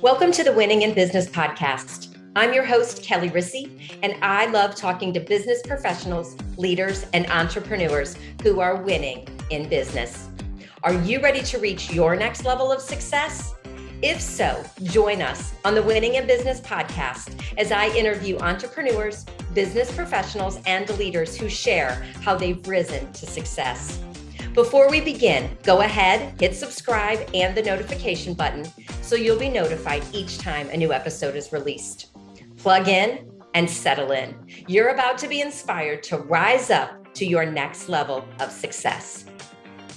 Welcome to the Winning in Business podcast. I'm your host, Kelly Rissy, and I love talking to business professionals, leaders, and entrepreneurs who are winning in business. Are you ready to reach your next level of success? If so, join us on the Winning in Business podcast as I interview entrepreneurs, business professionals, and leaders who share how they've risen to success. Before we begin, go ahead, hit subscribe and the notification button so you'll be notified each time a new episode is released. Plug in and settle in. You're about to be inspired to rise up to your next level of success.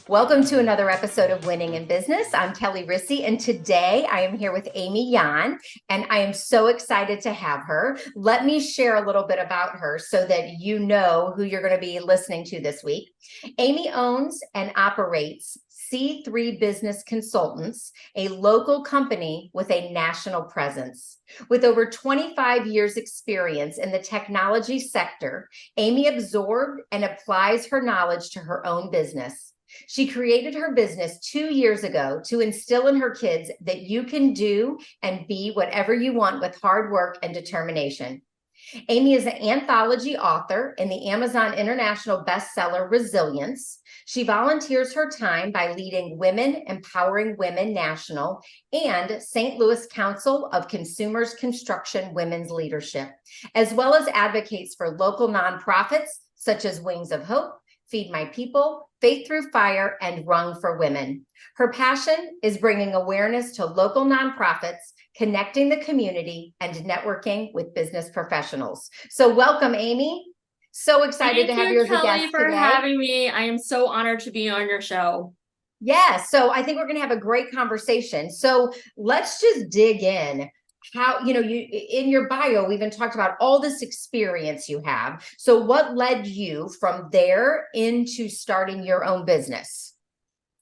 Welcome to another episode of Winning in Business. I'm Kelly Rissy, and today I am here with Amy Yan, and I am so excited to have her. Let me share a little bit about her so that you know who you're going to be listening to this week. Amy owns and operates C3 Business Consultants, a local company with a national presence. With over 25 years experience in the technology sector, Amy absorbed and applies her knowledge to her own business. She created her business 2 years ago to instill in her kids that you can do and be whatever you want with hard work and determination. Amy is an anthology author in the Amazon International bestseller Resilience. She volunteers her time by leading Women Empowering Women National and St. Louis Council of Consumers Construction Women's Leadership, as well as advocates for local nonprofits such as Wings of Hope, Feed My People, Faith Through Fire, and Rung for Women. Her passion is bringing awareness to local nonprofits, connecting the community, and networking with business professionals. So welcome, Amy. So excited to have you as a guest today. Thank you, Kelly, for having me. I am so honored to be on your show. Yeah, so I think we're going to have a great conversation. So let's just dig in. How, you in your bio, we even talked about all this experience you have. So what led you from there into starting your own business?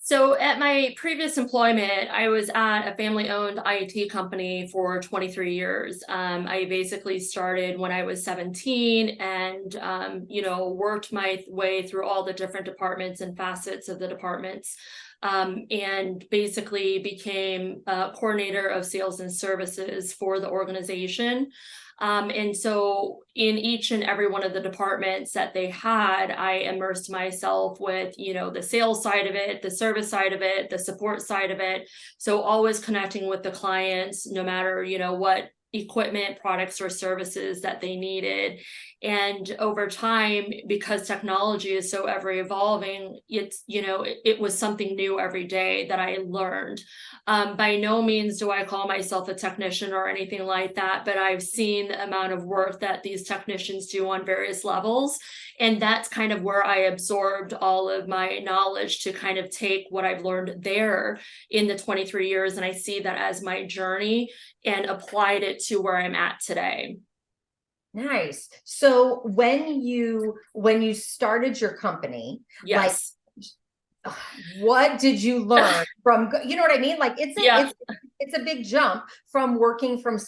So at my previous employment, I was at a family-owned IT company for 23 years. I basically started when I was 17 and, worked my way through all the different departments and facets of the departments. And basically became a coordinator of sales and services for the organization. And so in each and every one of the departments that they had, I immersed myself with, the sales side of it, the service side of it, the support side of it. So always connecting with the clients, no matter, what equipment, products, or services that they needed. And over time, because technology is so ever evolving, it was something new every day that I learned. By no means do I call myself a technician or anything like that, but I've seen the amount of work that these technicians do on various levels. And that's kind of where I absorbed all of my knowledge to kind of take what I've learned there in the 23 years. And I see that as my journey and applied it to where I'm at today. Nice. So when you started your company, yes. What did you learn from, you know what I mean? Like it's a big jump from working for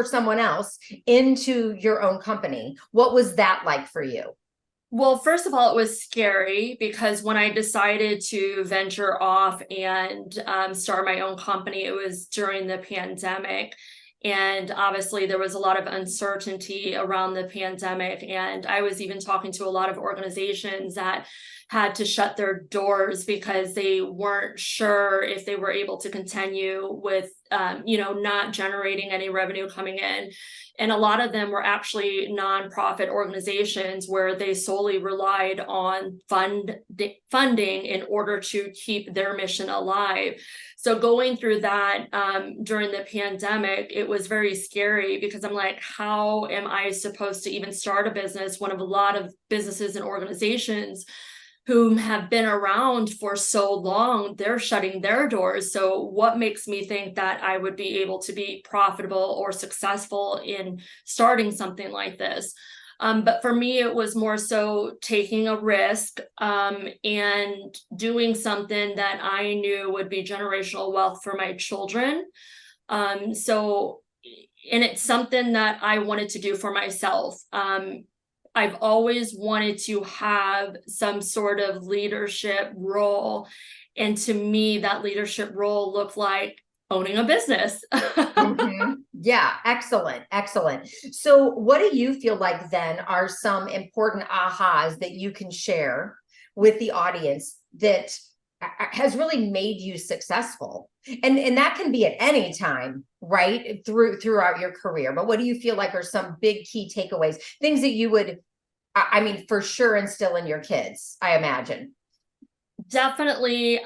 someone else into your own company. What was that like for you? Well, first of all, it was scary because when I decided to venture off and start my own company, it was during the pandemic. And obviously there was a lot of uncertainty around the pandemic. And I was even talking to a lot of organizations that had to shut their doors because they weren't sure if they were able to continue with, not generating any revenue coming in. And a lot of them were actually nonprofit organizations where they solely relied on funding in order to keep their mission alive. So going through that during the pandemic, it was very scary because I'm like, how am I supposed to even start a business when a lot of businesses and organizations who have been around for so long, they're shutting their doors. So what makes me think that I would be able to be profitable or successful in starting something like this? But for me, it was more so taking a risk and doing something that I knew would be generational wealth for my children. And it's something that I wanted to do for myself. I've always wanted to have some sort of leadership role. And to me, that leadership role looked like owning a business. Yeah, excellent, excellent. So what do you feel like then are some important ahas that you can share with the audience that has really made you successful? And that can be at any time, right? Throughout your career. But what do you feel like are some big key takeaways, things that you would, I mean, for sure instill in your kids, I imagine? Definitely,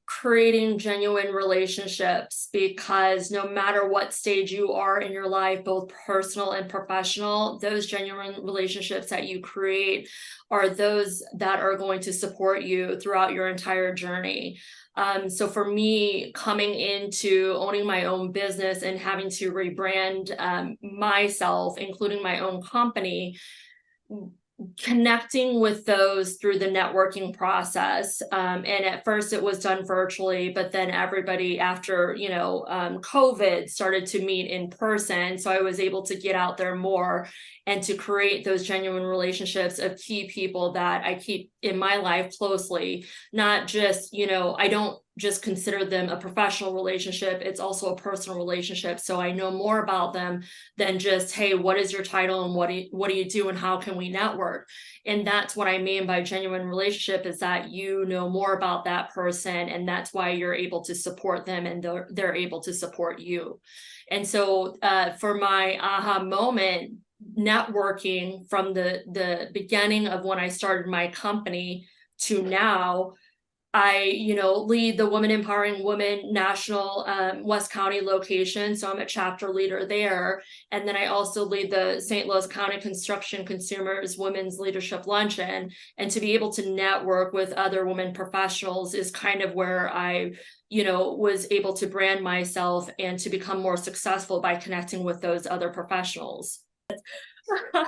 creating genuine relationships, because no matter what stage you are in your life, both personal and professional, those genuine relationships that you create are those that are going to support you throughout your entire journey. So for me, coming into owning my own business and having to rebrand myself, including my own company, connecting with those through the networking process. And at first it was done virtually, but then everybody after, COVID started to meet in person. So I was able to get out there more and to create those genuine relationships of key people that I keep in my life closely. Not just, I don't just consider them a professional relationship. It's also a personal relationship. So I know more about them than just, hey, what is your title and what do you do and how can we network? And that's what I mean by genuine relationship, is that you know more about that person, and that's why you're able to support them and they're able to support you. And so for my aha moment, networking from the beginning of when I started my company to now, I, lead the Women Empowering Women National West County location. So I'm a chapter leader there. And then I also lead the St. Louis County Construction Consumers Women's Leadership Luncheon. And to be able to network with other women professionals is kind of where I, was able to brand myself and to become more successful by connecting with those other professionals.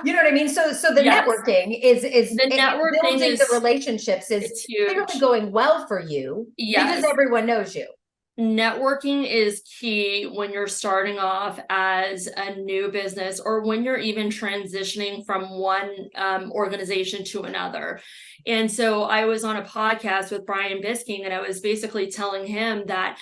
You know what I mean? So the Yes. networking is the networking building is the relationships is clearly going well for you. Yes. Because everyone knows you. Networking is key when you're starting off as a new business, or when you're even transitioning from one organization to another. And so I was on a podcast with Brian Bisking, and I was basically telling him that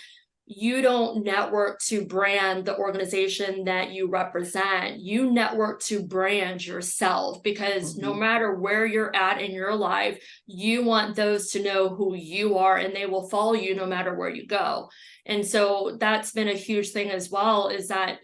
you don't network to brand the organization that you represent. You network to brand yourself, because no matter where you're at in your life, you want those to know who you are, and they will follow you no matter where you go. And so that's been a huge thing as well, is that,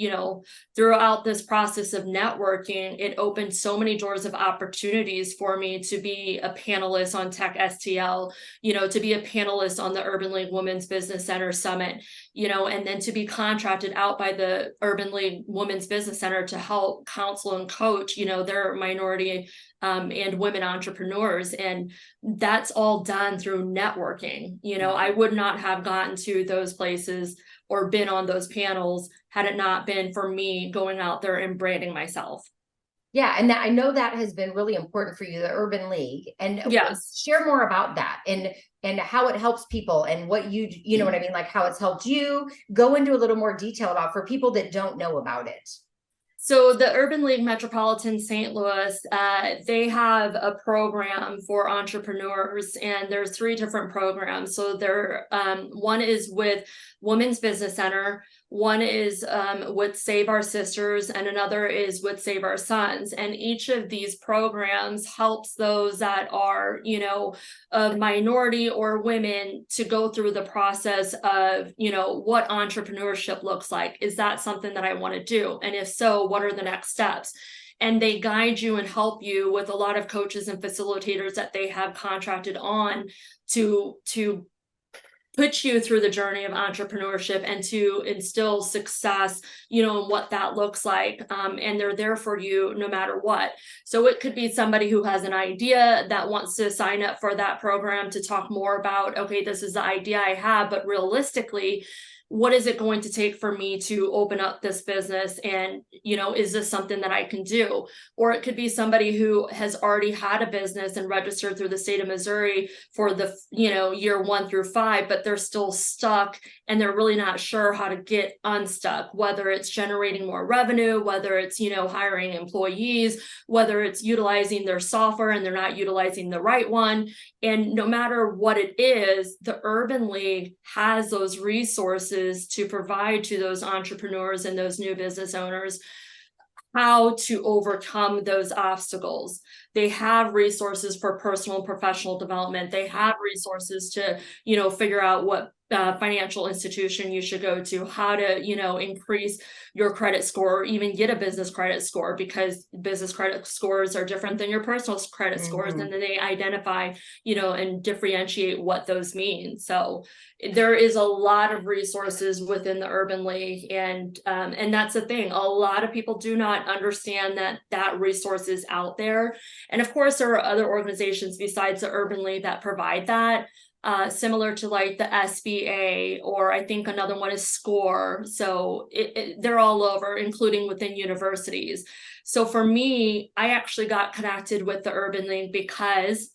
throughout this process of networking, it opened so many doors of opportunities for me to be a panelist on Tech STL, to be a panelist on the Urban League Women's Business Center Summit, and then to be contracted out by the Urban League Women's Business Center to help counsel and coach, their minority and women entrepreneurs. And that's all done through networking. I would not have gotten to those places or been on those panels had it not been for me going out there and branding myself. Yeah. And I know that has been really important for you, the Urban League. And yes, share more about that and how it helps people, and what you know what I mean? Like how it's helped you. Go into a little more detail about, for people that don't know about it. So the Urban League Metropolitan St. Louis, they have a program for entrepreneurs, and there's 3 different programs. So one is with Women's Business Center, one is with Save Our Sisters, and another is with Save Our Sons. And each of these programs helps those that are, a minority or women to go through the process of, what entrepreneurship looks like. Is that something that I want to do? And if so, what are the next steps? And they guide you and help you with a lot of coaches and facilitators that they have contracted on to put you through the journey of entrepreneurship and to instill success, and what that looks like. And they're there for you no matter what. So it could be somebody who has an idea that wants to sign up for that program to talk more about, okay, this is the idea I have, but realistically, what is it going to take for me to open up this business? And, is this something that I can do? Or it could be somebody who has already had a business and registered through the state of Missouri for the, year 1 through 5, but they're still stuck and they're really not sure how to get unstuck, whether it's generating more revenue, whether it's, hiring employees, whether it's utilizing their software and they're not utilizing the right one. And no matter what it is, the Urban League has those resources resources to provide to those entrepreneurs and those new business owners how to overcome those obstacles. They have resources for personal and professional development. They have resources to, figure out what financial institution you should go to, how to, increase your credit score, or even get a business credit score, because business credit scores are different than your personal credit scores. And then they identify, and differentiate what those mean. So there is a lot of resources within the Urban League. And that's the thing. A lot of people do not understand that resource is out there. And of course, there are other organizations besides the Urban League that provide that. Similar to like the SBA, or I think another one is SCORE. So they're all over, including within universities. So for me, I actually got connected with the Urban League because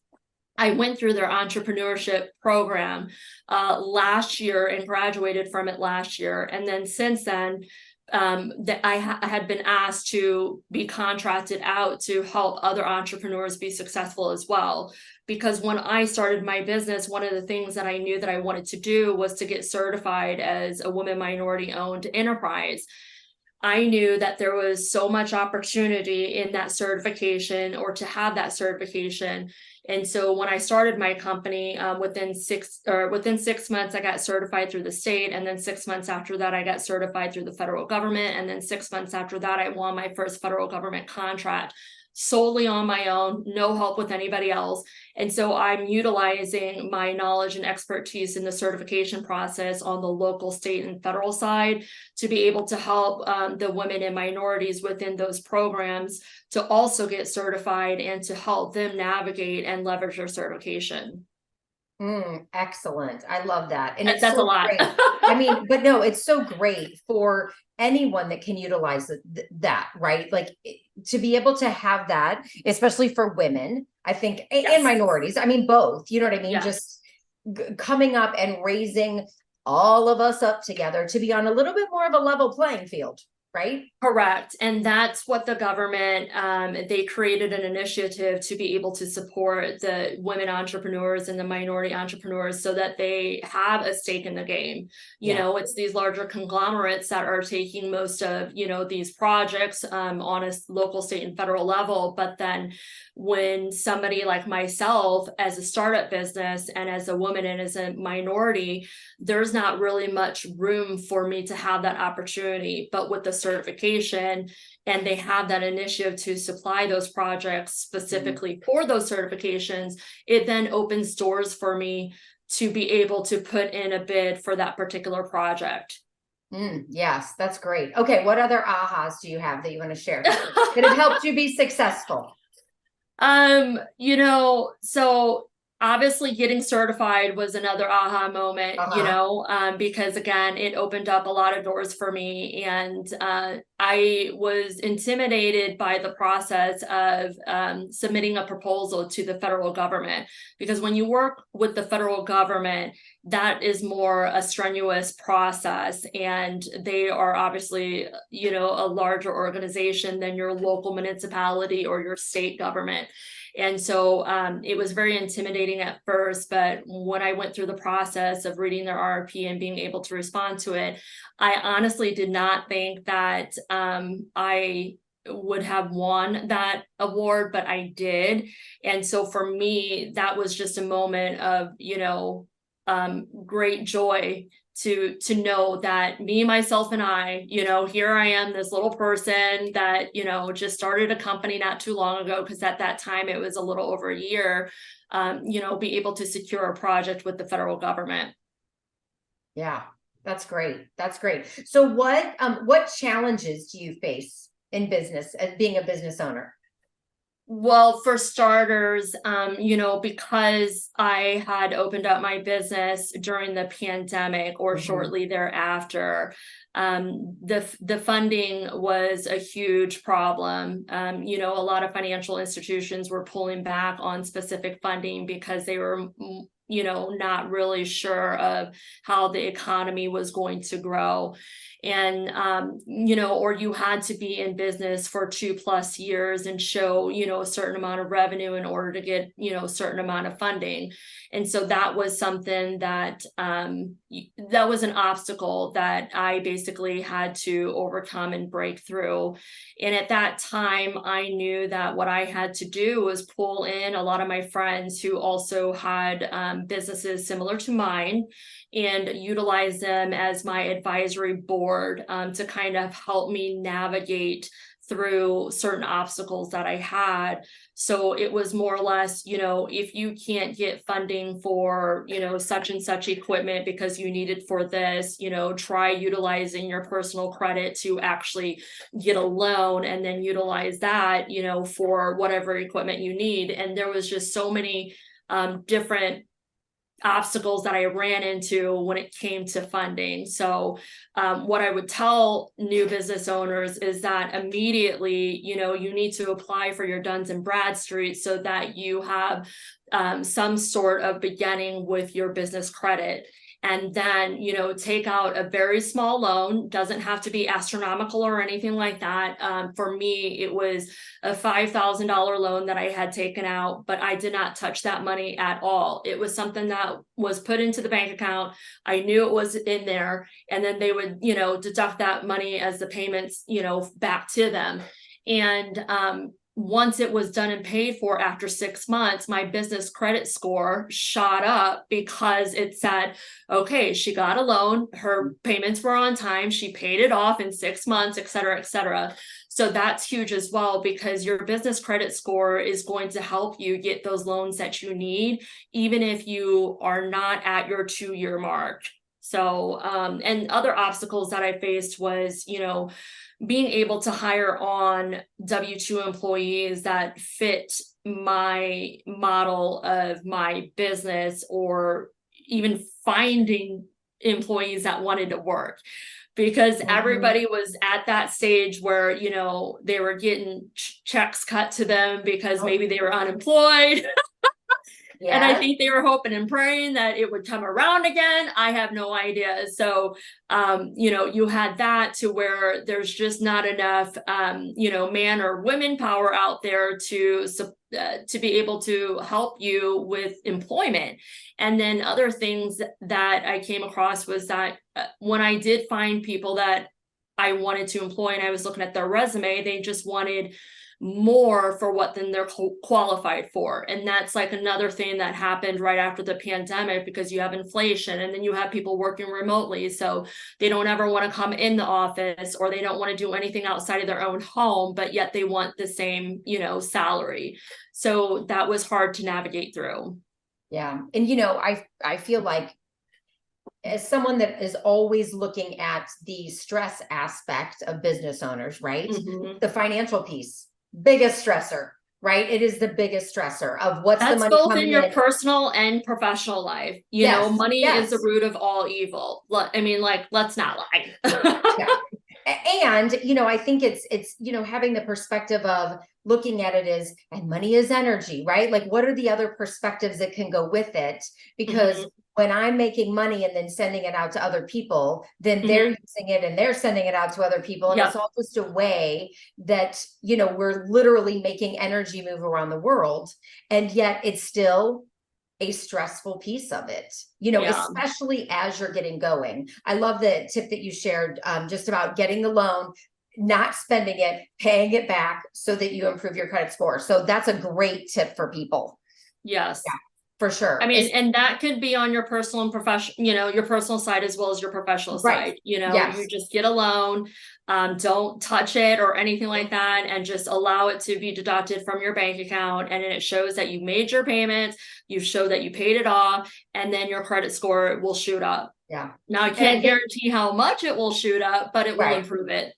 I went through their entrepreneurship program last year and graduated from it last year. And then since then, that I had been asked to be contracted out to help other entrepreneurs be successful as well. Because when I started my business, one of the things that I knew that I wanted to do was to get certified as a women minority owned enterprise. I knew that there was so much opportunity in that certification, or to have that certification. And so when I started my company, within 6 months, I got certified through the state. And then 6 months after that, I got certified through the federal government. And then 6 months after that, I won my first federal government contract, solely on my own, no help with anybody else. And so I'm utilizing my knowledge and expertise in the certification process on the local, state, and federal side to be able to help the women and minorities within those programs to also get certified and to help them navigate and leverage their certification. Excellent. I love that. And that's so a lot. Great. I mean, but no, it's so great for anyone that can utilize that, right? Like to be able to have that, especially for women, I think, and minorities. I mean, both, you know what I mean? Yes. Just coming up and raising all of us up together to be on a little bit more of a level playing field. Right? Correct. And that's what the government, they created an initiative to be able to support the women entrepreneurs and the minority entrepreneurs so that they have a stake in the game. You know, it's these larger conglomerates that are taking most of, these projects on a local, state, and federal level. But then when somebody like myself, as a startup business and as a woman and as a minority, there's not really much room for me to have that opportunity. But with the certification, and they have that initiative to supply those projects specifically for those certifications, it then opens doors for me to be able to put in a bid for that particular project. Yes, that's great. Okay, what other ahas do you have that you want to share that have helped you be successful? So obviously getting certified was another aha moment, because again, it opened up a lot of doors for me. And I was intimidated by the process of submitting a proposal to the federal government, because when you work with the federal government, that is more a strenuous process. And they are obviously, a larger organization than your local municipality or your state government. And so it was very intimidating at first, but when I went through the process of reading their RFP and being able to respond to it, I honestly did not think that I would have won that award, but I did. And so for me, that was just a moment of, great joy to know that me, myself, and I, here I am, this little person that, just started a company not too long ago, because at that time it was a little over a year, be able to secure a project with the federal government. Yeah, that's great. That's great. So what challenges do you face in business as being a business owner? Well, for starters, because I had opened up my business during the pandemic or shortly thereafter, the funding was a huge problem. A lot of financial institutions were pulling back on specific funding because they were not really sure of how the economy was going to grow. And, or you had to be in business for 2+ years and show, a certain amount of revenue in order to get, a certain amount of funding. And so that was something that, that was an obstacle that I basically had to overcome and break through. And at that time, I knew that what I had to do was pull in a lot of my friends who also had businesses similar to mine, and utilize them as my advisory board to kind of help me navigate through certain obstacles that I had. So it was more or less, if you can't get funding for, such and such equipment because you need it for this, try utilizing your personal credit to actually get a loan and then utilize that, for whatever equipment you need. And there was just so many different obstacles that I ran into when it came to funding. So what I would tell new business owners is that immediately, you need to apply for your Duns and Bradstreet so that you have some sort of beginning with your business credit. And then, take out a very small loan. Doesn't have to be astronomical or anything like that. For me, it was a $5,000 loan that I had taken out, but I did not touch that money at all. It was something that was put into the bank account. I knew it was in there, and then they would, deduct that money as the payments, back to them. And once it was done and paid for after 6 months, my business credit score shot up because it said, okay, she got a loan, her payments were on time, she paid it off in 6 months, et cetera, et cetera. So that's huge as well, because your business credit score is going to help you get those loans that you need, even if you are not at your 2-year mark. So, and other obstacles that I faced was, being able to hire on W-2 employees that fit my model of my business, or even finding employees that wanted to work, because everybody was at that stage where, they were getting checks cut to them because maybe they were unemployed. Yeah. And I think they were hoping and praying that it would come around again. I have no idea. So, you had that to where there's just not enough, man or women power out there to be able to help you with employment. And then other things that I came across was that when I did find people that I wanted to employ and I was looking at their resume, they just wanted more for what then they're qualified for. And that's like another thing that happened right after the pandemic, because you have inflation and then you have people working remotely. So they don't ever want to come in the office, or they don't want to do anything outside of their own home, but yet they want the same, salary. So that was hard to navigate through. Yeah. And, I feel like, as someone that is always looking at the stress aspect of business owners, right? Mm-hmm. The financial piece, biggest stressor, right? It is the biggest stressor of what's That's the money both in your personal and professional life. Money is the root of all evil. I mean, let's not lie. Yeah. And, I think it's, having the perspective of looking at it as, and money is energy, right? Like, what are the other perspectives that can go with it? Because when I'm making money and then sending it out to other people, then they're using it and they're sending it out to other people. And it's all just a way that, we're literally making energy move around the world. And yet it's still a stressful piece of it, especially as you're getting going. I love the tip that you shared, just about getting the loan, not spending it, paying it back so that you improve your credit score. So that's a great tip for people. Yes. Yeah. For sure. I mean, and that could be on your personal and professional, your personal side as well as your professional side. You just get a loan, don't touch it or anything like that, and just allow it to be deducted from your bank account. And then it shows that you made your payments, you show that you paid it off, and then your credit score will shoot up. Yeah. Now, I can't guarantee how much it will shoot up, but it will improve it.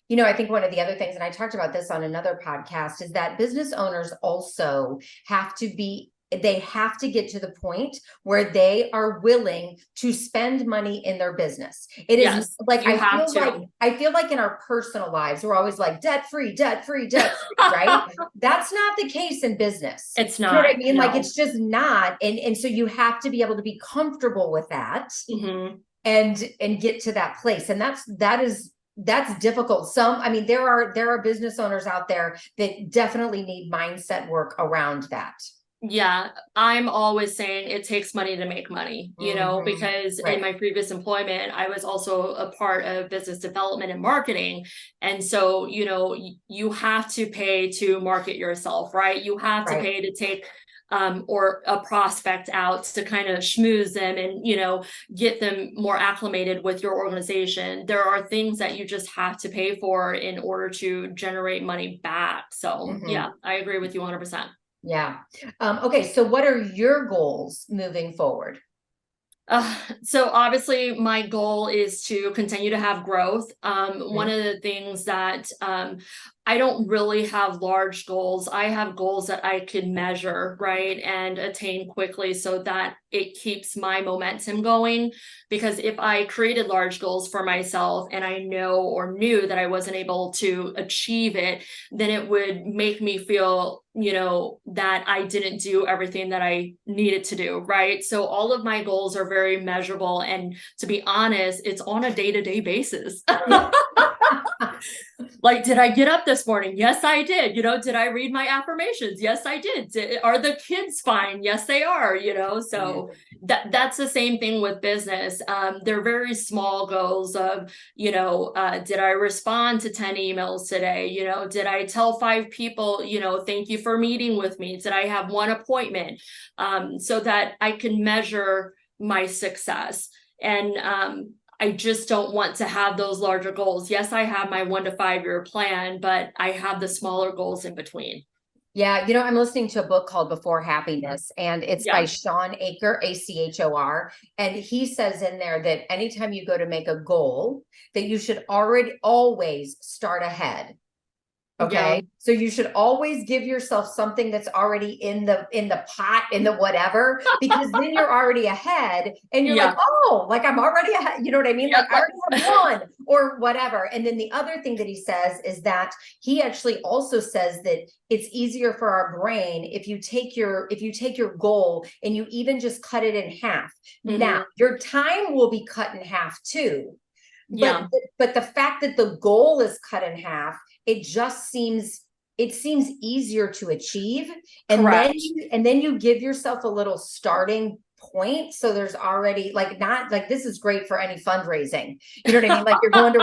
I think one of the other things, and I talked about this on another podcast, is that business owners also have to get to the point where they are willing to spend money in their business. It is like, I feel like in our personal lives, we're always like debt free, right? That's not the case in business. It's not. You know what I mean? No. Like, it's just not. And so you have to be able to be comfortable with that. Mm-hmm. and get to that place. And that's difficult. I mean, there are business owners out there that definitely need mindset work around that. Yeah, I'm always saying it takes money to make money, because Right. in my previous employment, I was also a part of business development and marketing. And so, you have to pay to market yourself, right? You have to Right. pay to take or a prospect out to kind of schmooze them and, get them more acclimated with your organization. There are things that you just have to pay for in order to generate money back. So yeah, I agree with you 100%. Yeah. Okay. So what are your goals moving forward? So obviously my goal is to continue to have growth. One of the things that I don't really have large goals. I have goals that I can measure, right, and attain quickly so that it keeps my momentum going. Because if I created large goals for myself and I know or knew that I wasn't able to achieve it, then it would make me feel, that I didn't do everything that I needed to do, right? So all of my goals are very measurable. And to be honest, it's on a day-to-day basis. Like, did I get up this morning? Yes, I did. Did I read my affirmations? Yes, I did. Are the kids fine? Yes, they are, so that's the same thing with business. They're very small goals of, did I respond to 10 emails today? Did I tell 5 people, thank you for meeting with me? Did I have one appointment? So that I can measure my success. And I just don't want to have those larger goals. Yes, I have my 1 to 5 year plan, but I have the smaller goals in between. Yeah, I'm listening to a book called Before Happiness, and it's by Sean Achor, Achor, and he says in there that anytime you go to make a goal, that you should always start ahead. Okay. Yeah. So you should always give yourself something that's already in the pot, in the whatever, because then you're already ahead and you're like, oh, like I'm already ahead. You know what I mean? Like I already have one or whatever. And then the other thing that he says is that he actually also says that it's easier for our brain if you take your goal and you even just cut it in half. Now your time will be cut in half too. But the fact that the goal is cut in half, it seems easier to achieve. And then you give yourself a little starting point. So there's already not like, this is great for any fundraising. You know what I mean? Like you're going to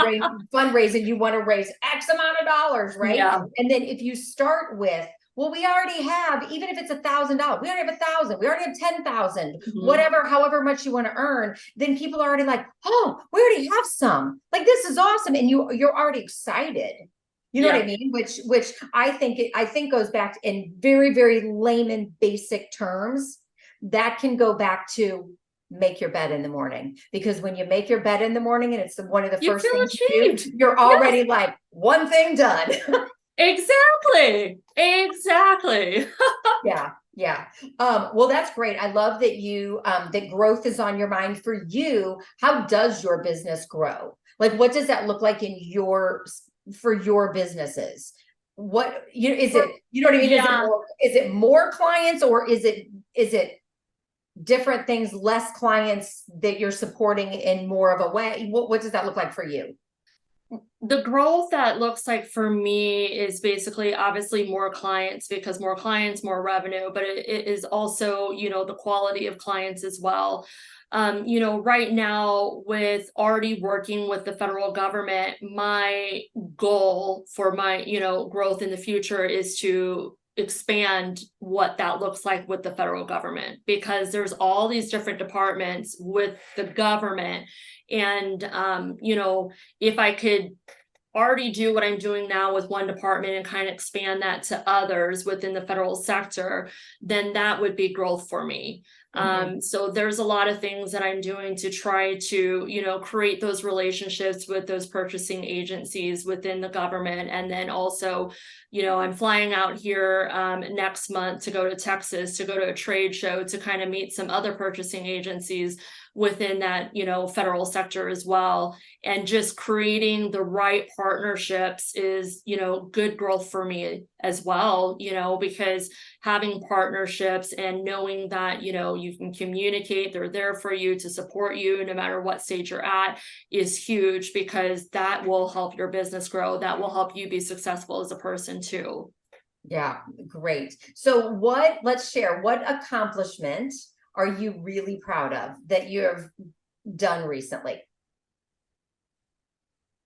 fundraising, you want to raise X amount of dollars, right? Yeah. And then if you start with, well, we already have, even if it's $1,000, we already have 1,000, we already have 10,000, however much you want to earn, then people are already like, oh, we already have some, like, this is awesome. And you're already excited. You know what I mean? Which I think goes back in very, very layman basic terms. That can go back to make your bed in the morning, because when you make your bed in the morning and it's one of the first things you do, you're already like one thing done. Exactly. Yeah. Well, that's great. I love that that growth is on your mind. For you, how does your business grow? Like, what does that look like for your businesses? What, is it, you know what I mean? Yeah. Is it more clients, or is it different things, less clients that you're supporting in more of a way? What does that look like for you? The growth that looks like for me is basically obviously more clients, because more clients, more revenue, but it is also, the quality of clients as well. Right now, with already working with the federal government, my goal for my, growth in the future is to expand what that looks like with the federal government, because there's all these different departments with the government. And, if I could already do what I'm doing now with one department and kind of expand that to others within the federal sector, then that would be growth for me. So there's a lot of things that I'm doing to try to, create those relationships with those purchasing agencies within the government. And then also, I'm flying out here next month to go to Texas, to go to a trade show, to kind of meet some other purchasing agencies within that, federal sector as well. And just creating the right partnerships is, good growth for me as well, because having partnerships and knowing that, you can communicate, they're there for you to support you no matter what stage you're at is huge, because that will help your business grow. That will help you be successful as a person too. Yeah, great. So let's share, what accomplishment are you really proud of that you have done recently?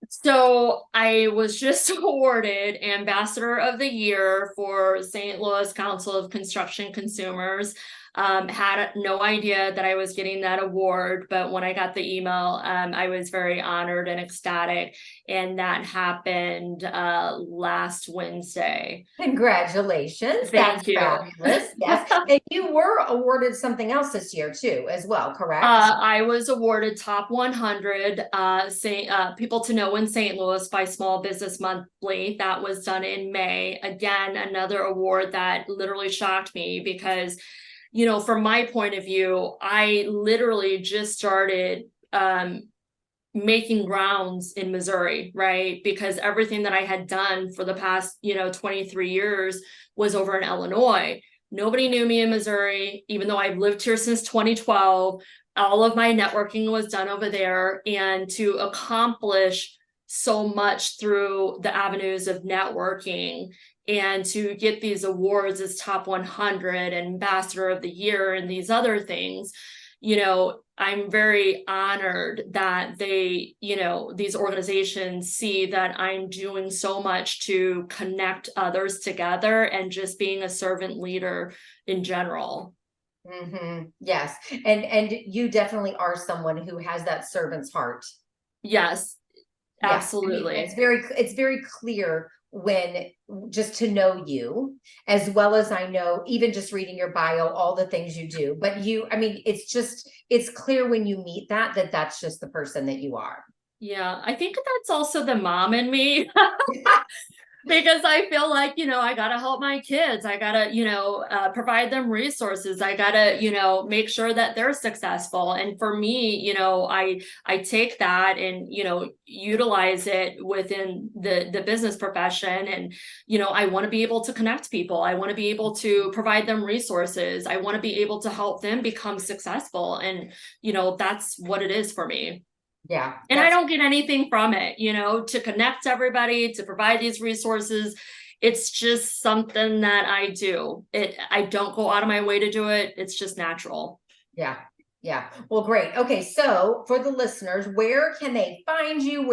So I was just awarded Ambassador of the Year for St. Louis Council of Construction Consumers. Had no idea that I was getting that award, but when I got the email, I was very honored and ecstatic. And that happened last Wednesday. Congratulations. Thank you. Fabulous. Yes. And you were awarded something else this year too, as well, correct? I was awarded Top 100 People to Know in St. Louis by Small Business Monthly. That was done in May. Again, another award that literally shocked me because, from my point of view, I literally just started making grounds in Missouri, right? Because everything that I had done for the past, 23 years was over in Illinois. Nobody knew me in Missouri, even though I've lived here since 2012. All of my networking was done over there. And to accomplish so much through the avenues of networking and to get these awards as Top 100 and Ambassador of the Year and these other things, I'm very honored that they, these organizations see that I'm doing so much to connect others together and just being a servant leader in general. Mm-hmm. Yes. And you definitely are someone who has that servant's heart. Yes, absolutely. I mean, it's very clear when just to know you, as well as I know, even just reading your bio, all the things you do, but it's clear when you meet that's just the person that you are. Yeah, I think that's also the mom in me. Because I feel like, I got to help my kids. I got to, provide them resources. I got to, make sure that they're successful. And for me, I take that and, utilize it within the business profession. And, I want to be able to connect people. I want to be able to provide them resources. I want to be able to help them become successful. And, that's what it is for me. Yeah. And I don't get anything from it, to connect everybody, to provide these resources. It's just something that I do. I don't go out of my way to do it. It's just natural. Yeah. Yeah. Well, great. Okay. So for the listeners, where can they find you?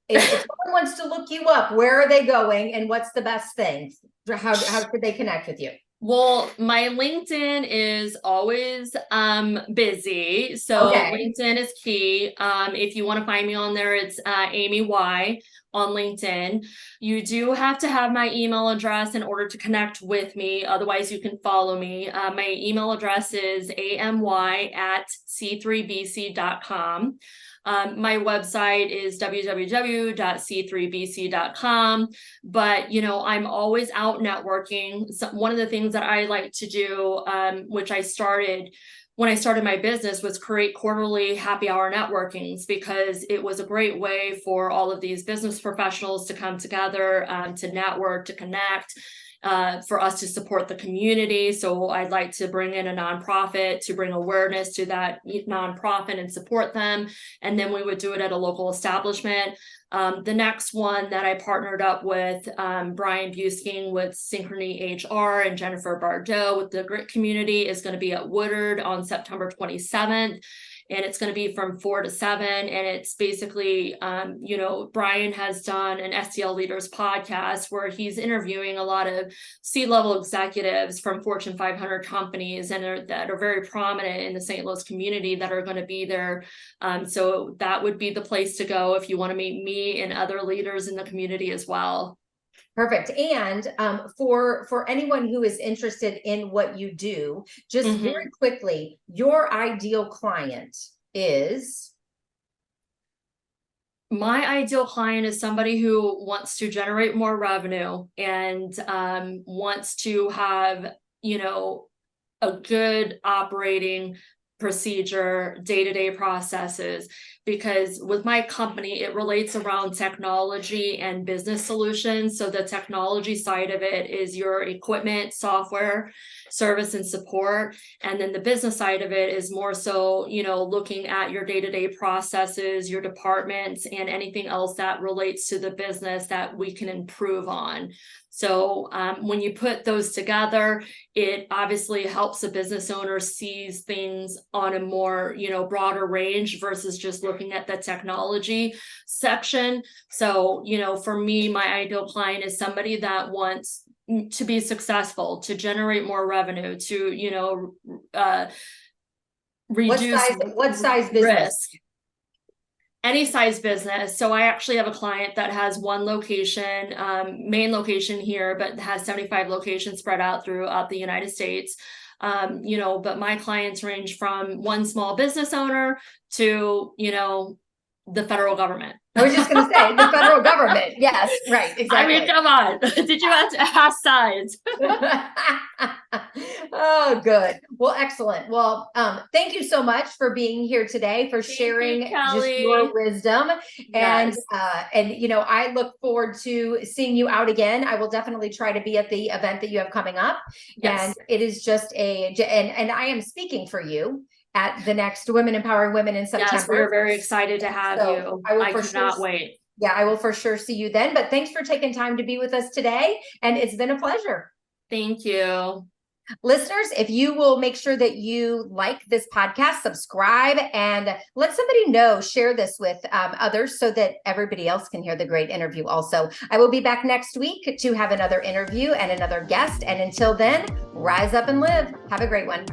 If someone wants to look you up, where are they going and what's the best thing? How could they connect with you? Well, my LinkedIn is always busy. So LinkedIn is key. If you want to find me on there, it's Amy Y on LinkedIn. You do have to have my email address in order to connect with me. Otherwise, you can follow me. My email address is amy@c3bc.com. My website is www.c3bc.com. But, I'm always out networking. So one of the things that I like to do, which I started when I started my business, was create quarterly happy hour networkings, because it was a great way for all of these business professionals to come together, to network, to connect, for us to support the community. So I'd like to bring in a nonprofit to bring awareness to that nonprofit and support them. And then we would do it at a local establishment. The next one that I partnered up with Brian Busking with Synchrony HR and Jennifer Bardot with the Grit community is going to be at Woodard on September 27th. And it's going to be from 4 to 7. And it's basically, Brian has done an STL Leaders podcast where he's interviewing a lot of C-level executives from Fortune 500 companies that are very prominent in the St. Louis community that are going to be there. So that would be the place to go if you want to meet me and other leaders in the community as well. Perfect. And for anyone who is interested in what you do, just very quickly, your ideal client is? My ideal client is somebody who wants to generate more revenue and wants to have, a good operating procedure, day-to-day processes, because with my company, it relates around technology and business solutions. So the technology side of it is your equipment, software, service, and support. And then the business side of it is more so, looking at your day-to-day processes, your departments, and anything else that relates to the business that we can improve on. So when you put those together, it obviously helps a business owner sees things on a more, broader range versus just looking at the technology section. So, for me, my ideal client is somebody that wants to be successful, to generate more revenue, to, reduce what size business? risk. Any size business. So I actually have a client that has one location, main location here, but has 75 locations spread out throughout the United States. But my clients range from one small business owner to, the federal government. I was just going to say the federal government. Yes, right. Exactly. I mean, come on. Did you have to ask size? Oh, good. Well, excellent. Well, thank you so much for being here today, for sharing just your wisdom. And, Yes. I look forward to seeing you out again. I will definitely try to be at the event that you have coming up. Yes. And it is just and I am speaking for you at the next Women Empowering Women in September. Yes, we're very excited to have you. I cannot wait. Yeah, I will for sure see you then. But thanks for taking time to be with us today. And it's been a pleasure. Thank you. Listeners, if you will make sure that you like this podcast, subscribe, and let somebody know, share this with others so that everybody else can hear the great interview also. I will be back next week to have another interview and another guest. And until then, rise up and live. Have a great one.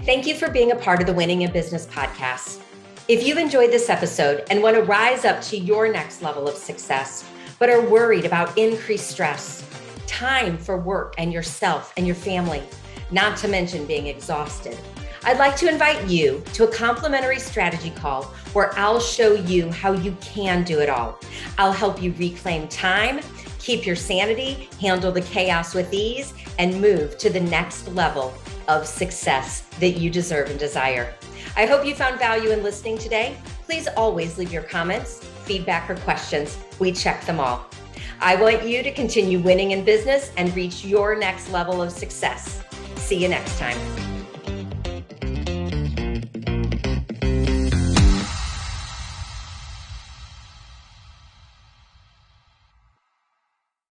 Thank you for being a part of the Winning in Business podcast. If you've enjoyed this episode and want to rise up to your next level of success, but are worried about increased stress, time for work and yourself and your family, not to mention being exhausted, I'd like to invite you to a complimentary strategy call where I'll show you how you can do it all. I'll help you reclaim time, keep your sanity, handle the chaos with ease, and move to the next level of success that you deserve and desire. I hope you found value in listening today. Please always leave your comments, feedback, or questions. We check them all. I want you to continue winning in business and reach your next level of success. See you next time.